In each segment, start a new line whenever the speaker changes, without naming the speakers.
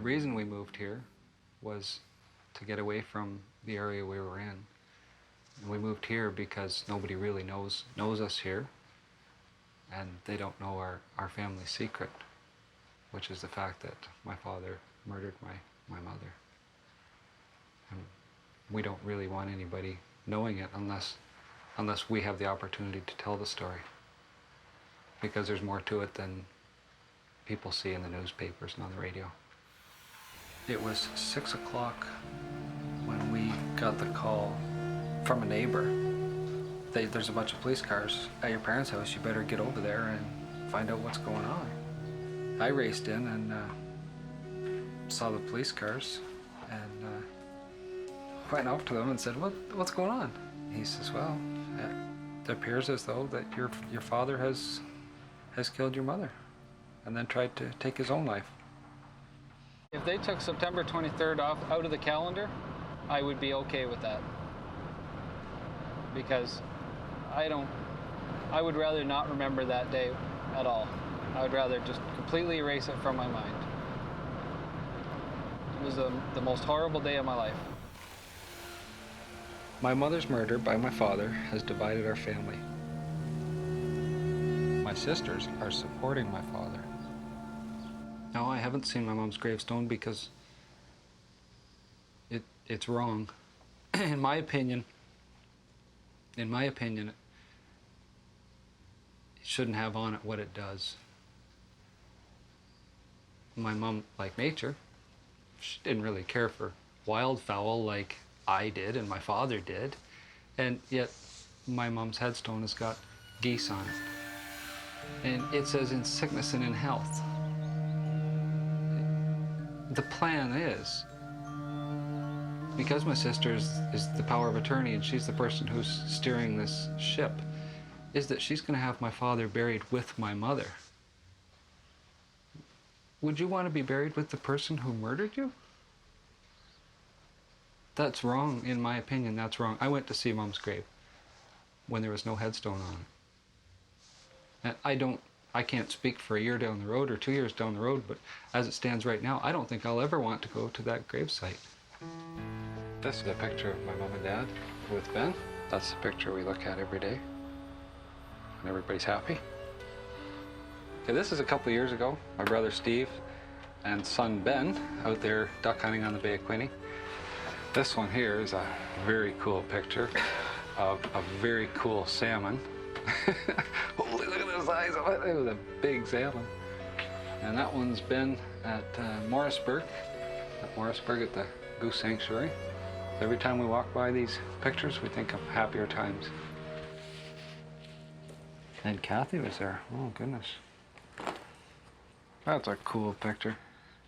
reason we moved here was to get away from the area we were in. And we moved here because nobody really knows us here, and they don't know our family secret, which is the fact that my father murdered my mother. And we don't really want anybody knowing it unless we have the opportunity to tell the story, because there's more to it than people see in the newspapers and on the radio. It was 6 o'clock when we got the call from a neighbor. There's a bunch of police cars at your parents' house. You better get over there and find out what's going on. I raced in and saw the police cars and went up to them and said, "What's going on?" He says, "Well, it appears as though that your father has killed your mother, and then tried to take his own life." If they took September 23rd out of the calendar, I would be okay with that. Because I would rather not remember that day at all. I would rather just completely erase it from my mind. It was the most horrible day of my life. My mother's murder by my father has divided our family. My sisters are supporting my father. No, I haven't seen my mom's gravestone because it's wrong. In my opinion, it shouldn't have on it what it does. My mom, like nature, she didn't really care for wildfowl like I did and my father did, and yet my mom's headstone has got geese on it. And it says in sickness and in health. The plan is, because my sister is the power of attorney and she's the person who's steering this ship, is that she's going to have my father buried with my mother. Would you want to be buried with the person who murdered you? That's wrong, in my opinion, that's wrong. I went to see Mom's grave when there was no headstone on it. And I can't speak for a year down the road or 2 years down the road, but as it stands right now, I don't think I'll ever want to go to that gravesite. This is a picture of my mom and dad with Ben. That's the picture we look at every day when everybody's happy. Okay, this is a couple of years ago. My brother Steve and son Ben out there duck hunting on the Bay of Quinte. This one here is a very cool picture of a very cool salmon. Holy, look at the size of it. It was a big salmon. And that one's been at Morrisburg at the Goose Sanctuary. So every time we walk by these pictures, we think of happier times. And Kathy was there. Oh, goodness. That's a cool picture.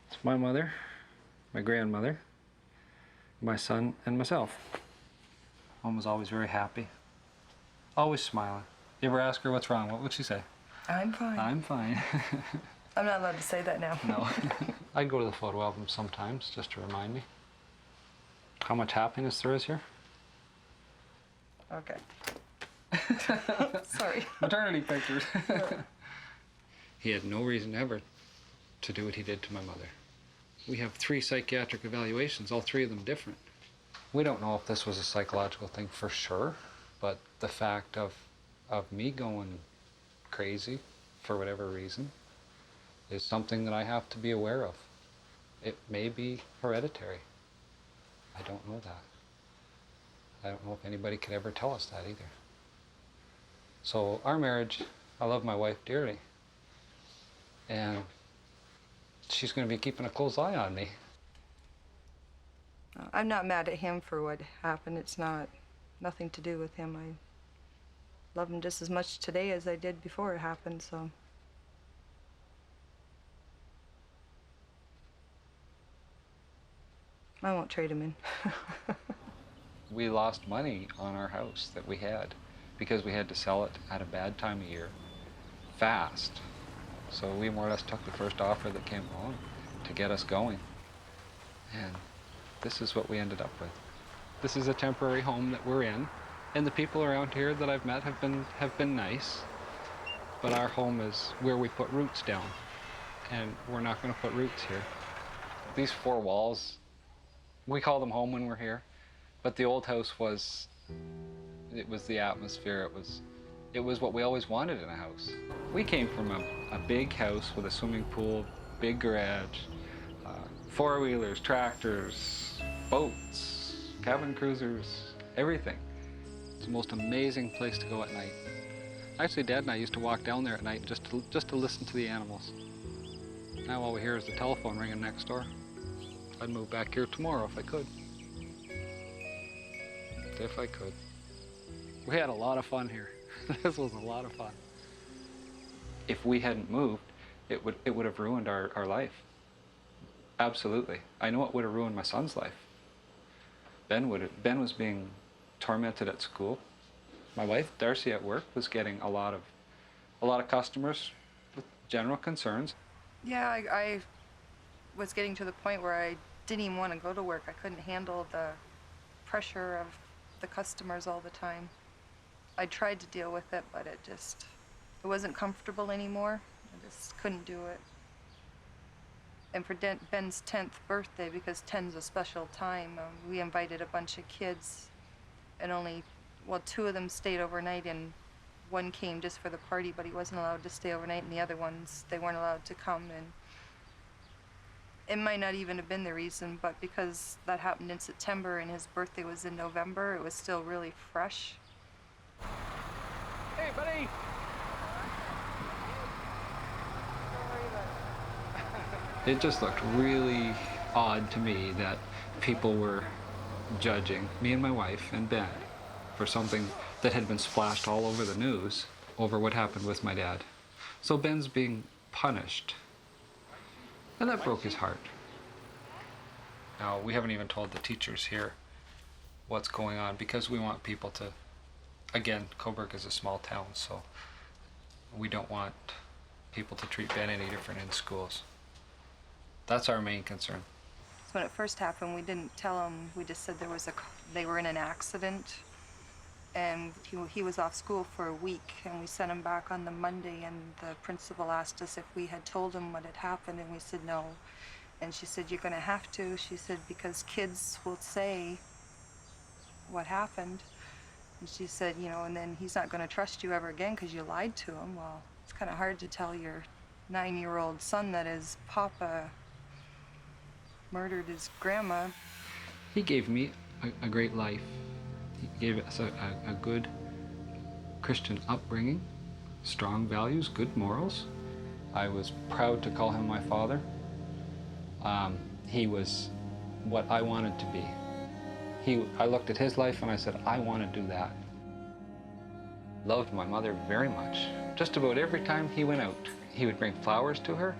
It's my mother, my grandmother, my son, and myself. Mom was always very happy, always smiling. You ever ask her what's wrong? What would she say?
I'm fine.
I'm fine.
I'm not allowed to say that now.
No. I'd go to the photo album sometimes just to remind me how much happiness there is here.
Okay. Sorry.
Maternity pictures. He had no reason ever to do what he did to my mother. We have 3 psychiatric evaluations, all 3 of them different. We don't know if this was a psychological thing for sure, but the fact of me going crazy for whatever reason is something that I have to be aware of. It may be hereditary. I don't know that. I don't know if anybody could ever tell us that either. So our marriage, I love my wife dearly, and she's going to be keeping a close eye on me.
I'm not mad at him for what happened. It's nothing to do with him. I love him just as much today as I did before it happened, so. I won't trade him in.
We lost money on our house that we had because we had to sell it at a bad time of year, fast. So we more or less took the first offer that came along to get us going. And this is what we ended up with. This is a temporary home that we're in, and the people around here that I've met have been nice, but our home is where we put roots down, and we're not going to put roots here. These four walls, we call them home when we're here, but the old house was, it was the atmosphere. It was what we always wanted in a house. We came from a big house with a swimming pool, big garage, four-wheelers, tractors, boats, cabin cruisers, everything. It's the most amazing place to go at night. Actually, Dad and I used to walk down there at night just to listen to the animals. Now all we hear is the telephone ringing next door. I'd move back here tomorrow if I could. If I could. We had a lot of fun here. This was a lot of fun. If we hadn't moved, it would have ruined our life. Absolutely. I know it would have ruined my son's life. Ben was being tormented at school. My wife, Darcy, at work was getting a lot of customers with general concerns.
Yeah, I was getting to the point where I didn't even want to go to work. I couldn't handle the pressure of the customers all the time. I tried to deal with it, but it wasn't comfortable anymore. I just couldn't do it. And for Ben's 10th birthday, because 10's a special time, we invited a bunch of kids, and two of them stayed overnight, and one came just for the party, but he wasn't allowed to stay overnight, and the other ones, they weren't allowed to come. And it might not even have been the reason, but because that happened in September and his birthday was in November, it was still really fresh.
Hey, buddy! It just looked really odd to me that people were judging me and my wife and Ben for something that had been splashed all over the news over what happened with my dad. So Ben's being punished. And that broke his heart. Now, we haven't even told the teachers here what's going on because we want people to, again, Coburg is a small town, so we don't want people to treat Ben any different in schools. That's our main concern.
So when it first happened, we didn't tell them. We just said they were in an accident, and he was off school for a week, and we sent him back on the Monday, and the principal asked us if we had told him what had happened, and we said no. And she said, you're gonna have to. She said, because kids will say what happened. And she said, and then he's not gonna trust you ever again because you lied to him. Well, it's kind of hard to tell your 9-year-old son that his papa murdered his grandma.
He gave me a great life. He gave us a good Christian upbringing, strong values, good morals. I was proud to call him my father. He was what I wanted to be. I looked at his life and I said, I want to do that. Loved my mother very much. Just about every time he went out, he would bring flowers to her.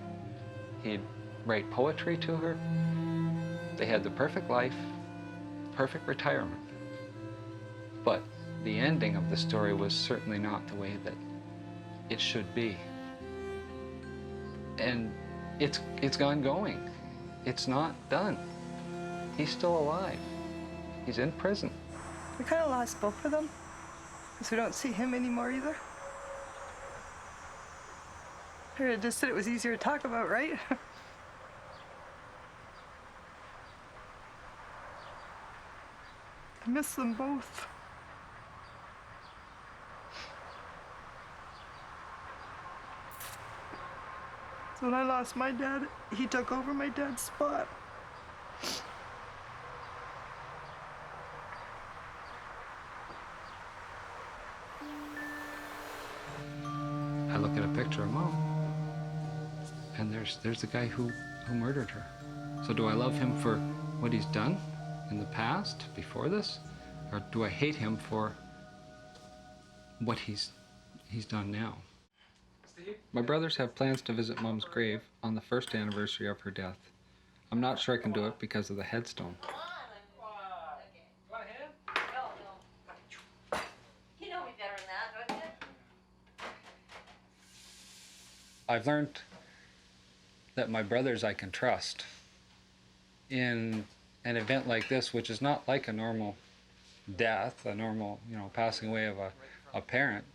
He'd write poetry to her. They had the perfect life, perfect retirement. But the ending of the story was certainly not the way that it should be. And it's gone going. It's not done. He's still alive. He's in prison.
We kind of lost both of them because we don't see him anymore either. I just said it was easier to talk about, right? I miss them both. So when I lost my dad, he took over my dad's spot.
I look at a picture of Mom, and there's the guy who murdered her. So do I love him for what he's done in the past, before this? Or do I hate him for what he's done now? My brothers have plans to visit Mom's grave on the first anniversary of her death. I'm not sure I can do it because of the headstone.
You know me better than that, don't you?
I've learned that my brothers I can trust in an event like this, which is not like a normal death, a normal, passing away of a parent.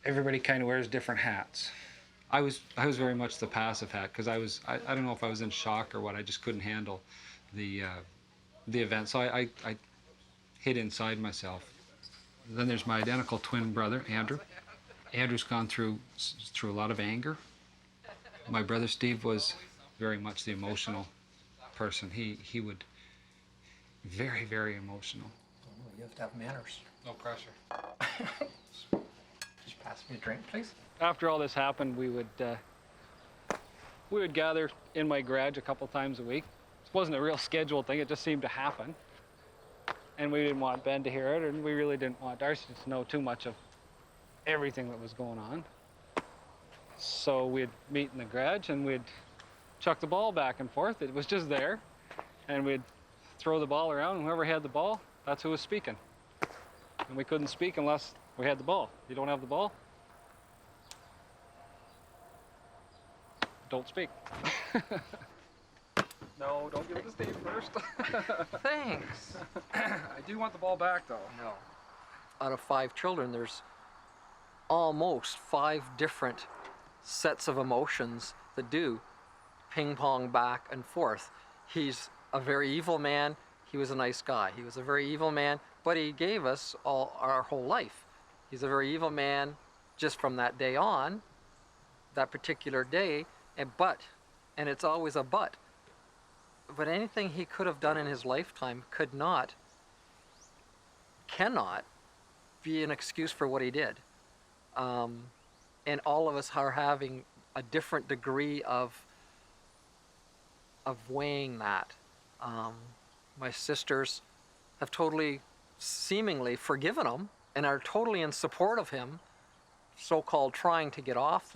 Everybody kind of wears different hats. I was very much the passive hat because I don't know if I was in shock or what. I just couldn't handle the event. So I hid inside myself. Then there's my identical twin brother, Andrew. Andrew's gone through a lot of anger. My brother Steve was very much the emotional person. He would very, very emotional.
Oh, you have to have manners.
No pressure.
Just pass me a drink, please.
After all this happened, we would gather in my garage a couple times a week. It wasn't a real scheduled thing, it just seemed to happen. And we didn't want Ben to hear it, and we really didn't want Darcy to know too much of everything that was going on. So we'd meet in the garage and we'd chuck the ball back and forth. It was just there. And we'd throw the ball around, and whoever had the ball, that's who was speaking. And we couldn't speak unless we had the ball. You don't have the ball, don't speak. No, don't give it to Steve first.
Thanks.
I do want the ball back, though.
No. Out of 5 children, there's almost 5 different sets of emotions that do ping pong back and forth. He's a very evil man. He was a nice guy. He was a very evil man, but he gave us all our whole life. He's a very evil man just from that day on, that particular day, and it's always a but anything he could have done in his lifetime cannot be an excuse for what he did. And all of us are having a different degree of weighing that. My sisters have totally, seemingly forgiven him and are totally in support of him, so-called trying to get off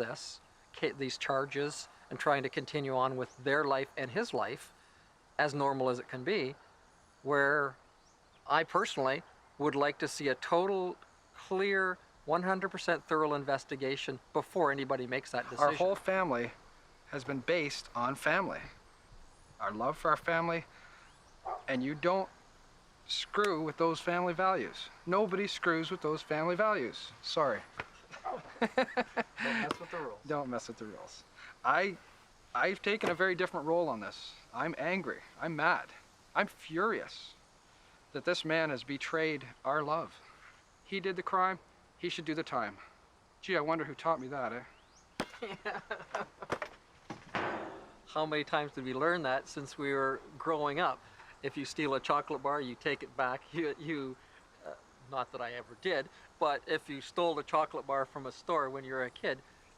these charges and trying to continue on with their life and his life as normal as it can be, where I personally would like to see a total, clear, 100% thorough investigation before anybody makes that decision.
Our whole family has been based on family. Our love for our family, and you don't screw with those family values. Nobody screws with those family values. Sorry.
Don't mess with the rules.
Don't mess with the rules. I've taken a very different role on this. I'm angry. I'm mad. I'm furious that this man has betrayed our love. He did the crime. He should do the time. Gee, I wonder who taught me that, eh?
How many times did we learn that since we were growing up? If you steal a chocolate bar, you take it back. Not that I ever did, but if you stole a chocolate bar from a store when you were a kid,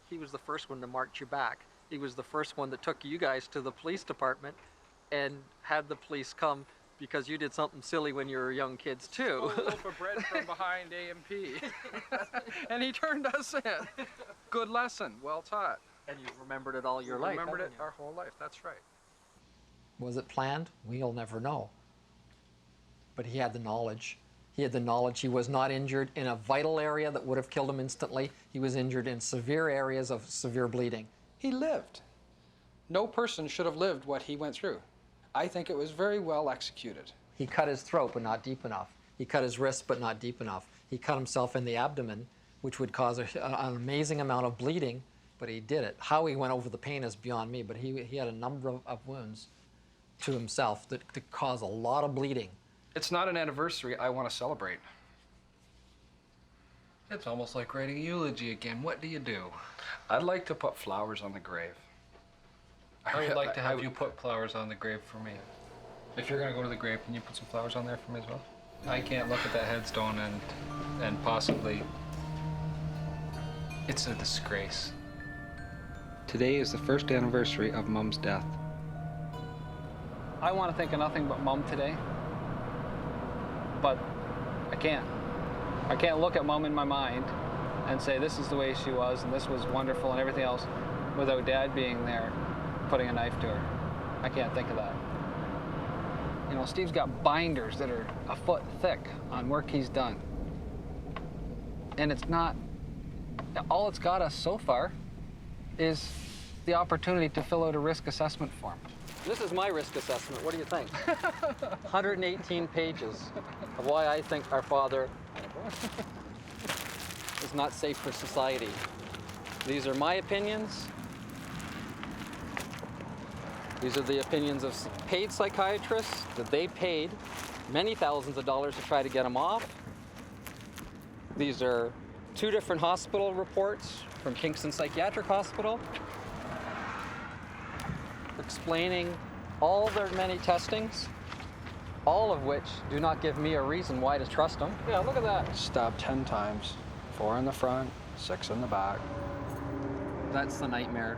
he was the first one to march you back. He was the first one that took you guys to the police department and had the police come because you did something silly when you were young kids too.
Stole a loaf of bread from behind A&P. And he turned us in. Good lesson, well taught.
And you remembered it all your life.
Remembered it
haven't you?
our whole life, that's right.
Was it planned? We'll never know. But he had the knowledge. He had the knowledge. He was not injured in a vital area that would have killed him instantly. He was injured in severe areas of severe bleeding.
He lived. No person should have lived what he went through. I think it was very well executed.
He cut his throat, but not deep enough. He cut his wrist, but not deep enough. He cut himself in the abdomen, which would cause an amazing amount of bleeding, but he did it. How he went over the pain is beyond me, but he had a number of wounds to himself that caused a lot of bleeding.
It's not an anniversary I want to celebrate.
It's almost like writing a eulogy again. What do you do?
I'd like to put flowers on the grave.
I would like to have
I-
you put flowers on the grave for me. If you're gonna go to the grave, can you put some flowers on there for me as well? I can't look at that headstone and possibly... It's a disgrace. Today is the first anniversary of Mum's death. I want to think of nothing but Mum today, but I can't. I can't look at Mum in my mind and say this is the way she was and this was wonderful and everything else without Dad being there putting a knife to her. I can't think of that. You know, Steve's got binders that are a foot thick on work he's done. And it's not, all it's got us so far is the opportunity to fill out a risk assessment form.
This is my risk assessment. What do you think? 118 pages of why I think our father is not safe for society. These are my opinions. These are the opinions of paid psychiatrists that they paid many thousands of dollars to try to get him off. These are 2 different hospital reports from Kingston Psychiatric Hospital explaining all their many testings, all of which do not give me a reason why to trust them. Yeah, look at that.
Stabbed 10 times, 4 in the front, 6 in the back.
That's the nightmare.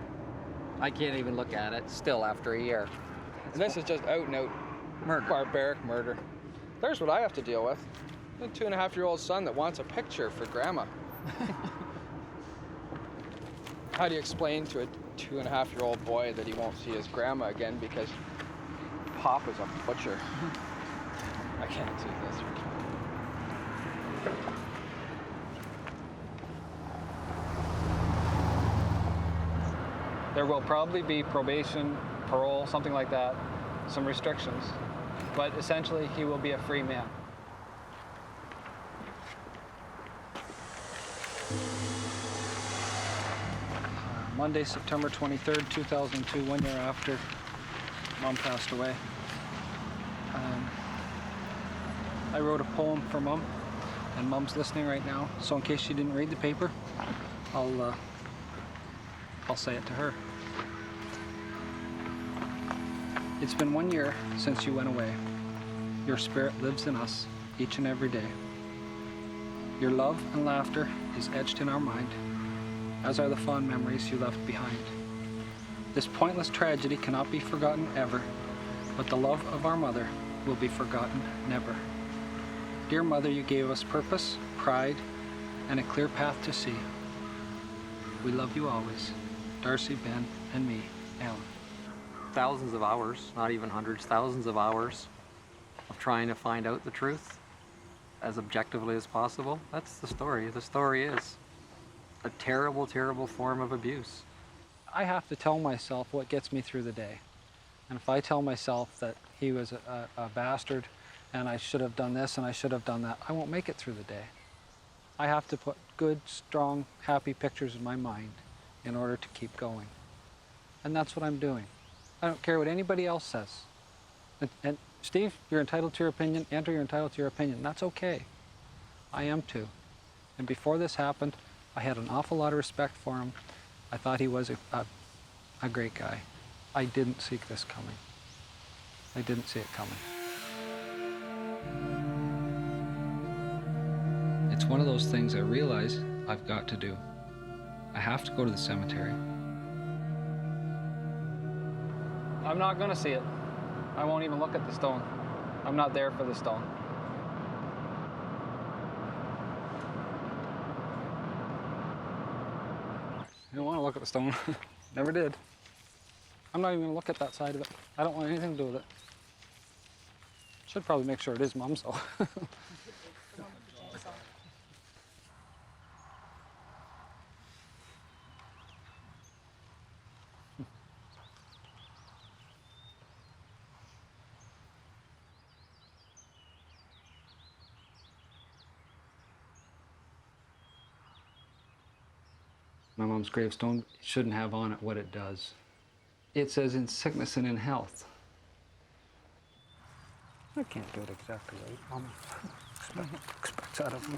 I can't even look at it still after a year.
And this is just out and out
Murder.
barbaric murder. There's what I have to deal with. A 2.5-year-old son that wants a picture for grandma. How do you explain to a 2.5-year-old boy that he won't see his grandma again because Pop is a butcher? I can't do this.
There will probably be probation, parole, something like that, some restrictions. But essentially, he will be a free man. Monday, September 23rd, 2002, 1 year after Mom passed away. I wrote a poem for Mom, and Mom's listening right now. So in case she didn't read the paper, I'll say it to her. It's been 1 year since you went away. Your spirit lives in us each and every day. Your love and laughter is etched in our mind, as are the fond memories you left behind. This pointless tragedy cannot be forgotten ever, but the love of our mother will be forgotten never. Dear Mother, you gave us purpose, pride, and a clear path to see. We love you always. Darcy, Ben, and me, Alan.
Thousands of hours, not even hundreds, thousands of hours of trying to find out the truth as objectively as possible. That's the story. The story is a terrible, terrible form of abuse.
I have to tell myself what gets me through the day. And if I tell myself that he was a bastard and I should have done this and I should have done that, I won't make it through the day. I have to put good, strong, happy pictures in my mind in order to keep going. And that's what I'm doing. I don't care what anybody else says. And Steve, you're entitled to your opinion. Andrew, you're entitled to your opinion. That's okay. I am too. And before this happened, I had an awful lot of respect for him. I thought he was a great guy. I didn't see this coming. I didn't see it coming. It's one of those things I realize I've got to do. I have to go to the cemetery. I'm not gonna see it. I won't even look at the stone. I'm not there for the stone. I don't want to look at the stone. Never did. I'm not even gonna look at that side of it. I don't want anything to do with it. Should probably make sure it is Mom's though. My mom's gravestone shouldn't have on it what it does. It says in sickness and in health. I can't do it exactly right. Mom expects out of me.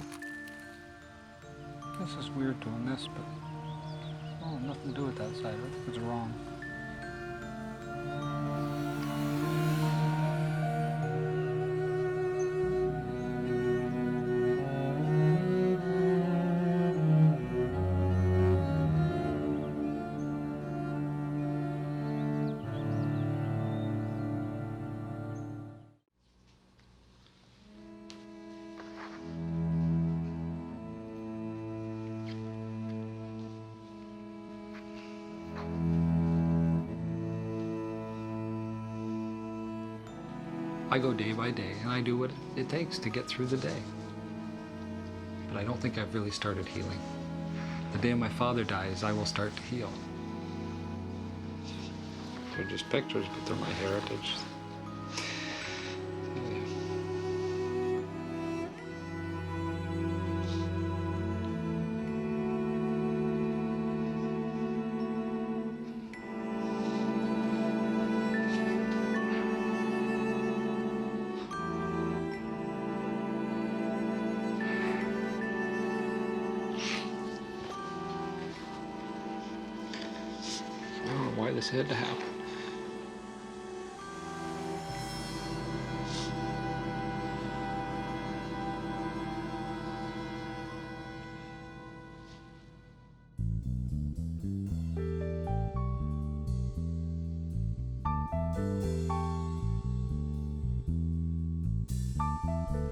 This is weird doing this, but oh, nothing to do with that side. I think it's wrong. I go day by day, and I do what it takes to get through the day. But I don't think I've really started healing. The day my father dies, I will start to heal. They're just pictures, but they're my heritage. I don't know why this had to happen.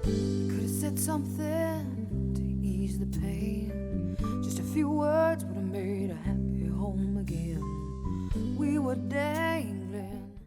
Could've said something to ease the pain. Just a few words would have made a happy home again. We were dead.